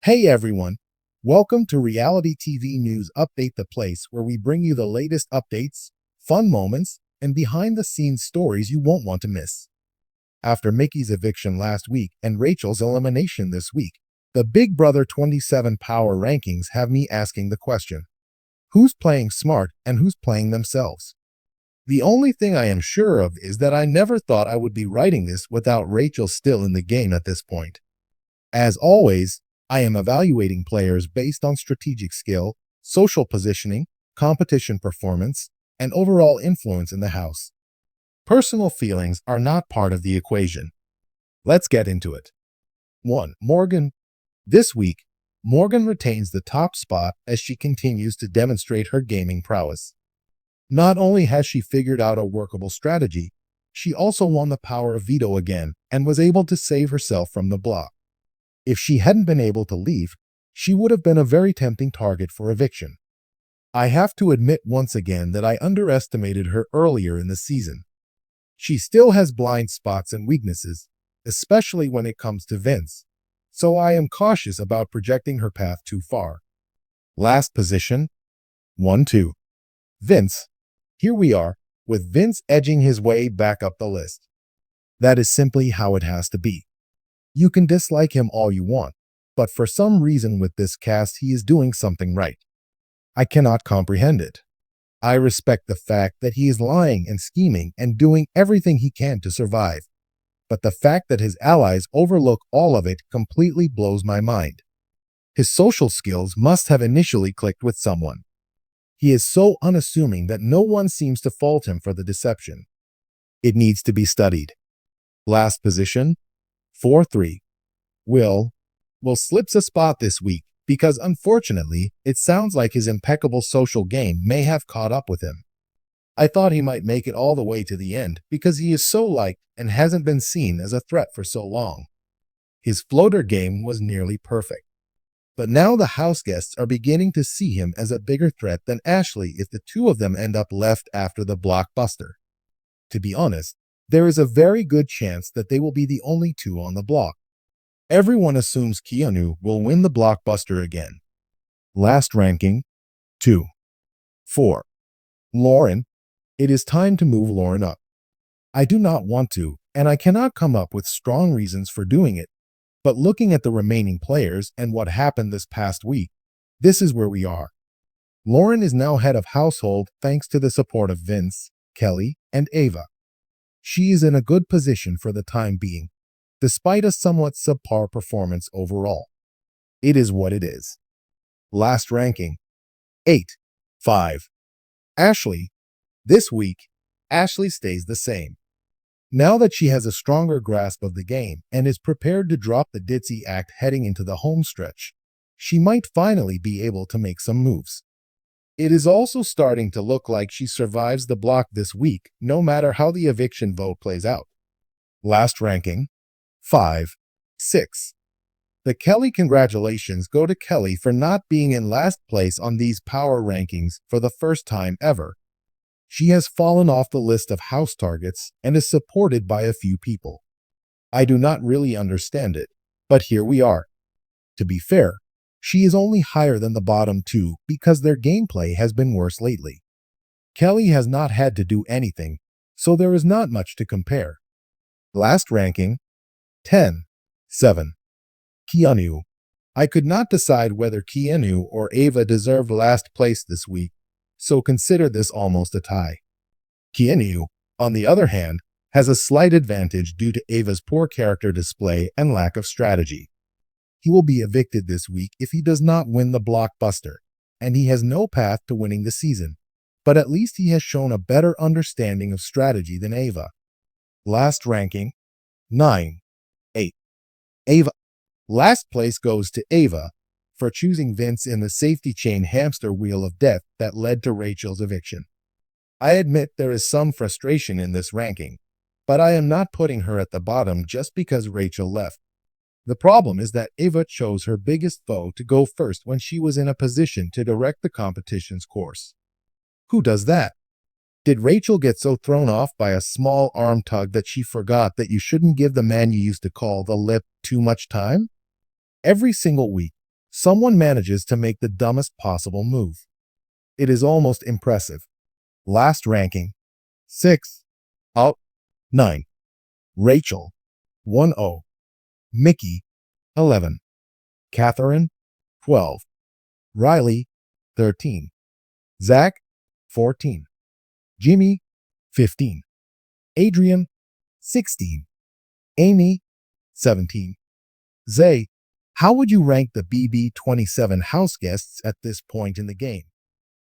Hey everyone, welcome to Reality TV News Update, the place where we bring you the latest updates, fun moments, and behind the scenes stories you won't want to miss. After Mickey's eviction last week and Rachel's elimination this week, the Big Brother 27 power rankings have me asking the question, who's playing smart and who's playing themselves? The only thing I am sure of is that I never thought I would be writing this without Rachel still in the game at this point. As always, I am evaluating players based on strategic skill, social positioning, competition performance, and overall influence in the house. Personal feelings are not part of the equation. Let's get into it. 1. Morgan. This week, Morgan retains the top spot as she continues to demonstrate her gaming prowess. Not only has she figured out a workable strategy, she also won the power of veto again and was able to save herself from the block. If she hadn't been able to leave, she would have been a very tempting target for eviction. I have to admit once again that I underestimated her earlier in the season. She still has blind spots and weaknesses, especially when it comes to Vince, so I am cautious about projecting her path too far. Last position, 1-2. Vince. Here we are, with Vince edging his way back up the list. That is simply how it has to be. You can dislike him all you want, but for some reason with this cast he is doing something right. I cannot comprehend it. I respect the fact that he is lying and scheming and doing everything he can to survive, but the fact that his allies overlook all of it completely blows my mind. His social skills must have initially clicked with someone. He is so unassuming that no one seems to fault him for the deception. It needs to be studied. Last position, 4-3. Will slips a spot this week because unfortunately, it sounds like his impeccable social game may have caught up with him. I thought he might make it all the way to the end because he is so liked and hasn't been seen as a threat for so long. His floater game was nearly perfect. But now the Houseguests are beginning to see him as a bigger threat than Ashley if the two of them end up left after the blockbuster. To be honest, there is a very good chance that they will be the only two on the block. Everyone assumes Keanu will win the blockbuster again. Last ranking, 2. 4. Lauren. It is time to move Lauren up. I do not want to, and I cannot come up with strong reasons for doing it, but looking at the remaining players and what happened this past week, this is where we are. Lauren is now head of household thanks to the support of Vince, Kelly, and Ava. She is in a good position for the time being, despite a somewhat subpar performance overall. It is what it is. Last ranking, 8. 5. Ashley. This week, Ashley stays the same. Now that she has a stronger grasp of the game and is prepared to drop the ditzy act heading into the home stretch, she might finally be able to make some moves. It is also starting to look like she survives the block this week, no matter how the eviction vote plays out. Last ranking, 5. 6. The Kelly congratulations go to Kelly for not being in last place on these power rankings for the first time ever. She has fallen off the list of house targets and is supported by a few people. I do not really understand it, but here we are. To be fair, she is only higher than the bottom two because their gameplay has been worse lately. Kelly has not had to do anything, so there is not much to compare. Last ranking, 10. 7. Keanu. I could not decide whether Keanu or Ava deserved last place this week, so consider this almost a tie. Keanu, on the other hand, has a slight advantage due to Ava's poor character display and lack of strategy. He will be evicted this week if he does not win the blockbuster, and he has no path to winning the season, but at least he has shown a better understanding of strategy than Ava. Last ranking, 9. 8. Ava. Last place goes to Ava for choosing Vince in the safety chain hamster wheel of death that led to Rachel's eviction. I admit there is some frustration in this ranking, but I am not putting her at the bottom just because Rachel left. The problem is that Ava chose her biggest foe to go first when she was in a position to direct the competition's course. Who does that? Did Rachel get so thrown off by a small arm tug that she forgot that you shouldn't give the man you used to call the lip too much time? Every single week, Someone manages to make the dumbest possible move. It is almost impressive. Last ranking 6 out 9. Rachel 1-0. Mickey 11. Catherine 12. Riley 13. Zach 14. Jimmy 15. Adrian 16. Amy 17. Zay, how would you rank the BB27 house guests at this point in the game?